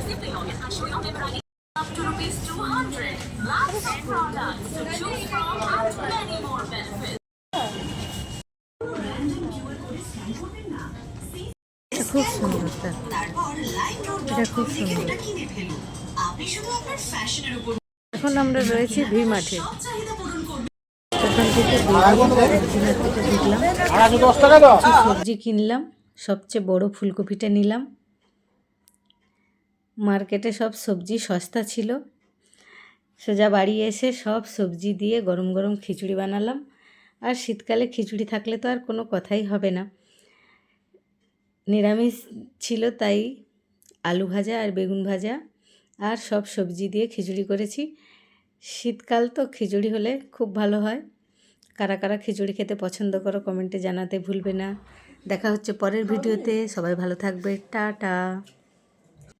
up to rupees 200. Lots of products to choose from and many more benefits. খুব সুন্দর, এটা খুব সুন্দর। এখন আমরা রয়েছি ভি মাঠে। ওখান থেকে ঢুকলাম, সবজি কিনলাম, সবচেয়ে বড় ফুলকপিটা নিলাম। মার্কেটে সব সবজি সস্তা ছিল। সোজা বাড়ি এসে সব সবজি দিয়ে গরম গরম খিচুড়ি বানালাম। আর শীতকালে খিচুড়ি থাকলে তো আর কোনো কথাই হবে না। নিরামিষ ছিল তাই আলু ভাজা আর বেগুন ভাজা আর সব সবজি দিয়ে খিচুড়ি করেছি। শীতকাল তো খিচুড়ি হলে খুব ভালো হয়। কারা কারা খিচুড়ি খেতে পছন্দ করো কমেন্টে জানাতে ভুলবে না। দেখা হচ্ছে পরের ভিডিওতে। সবাই ভালো থাকবে। টাটা।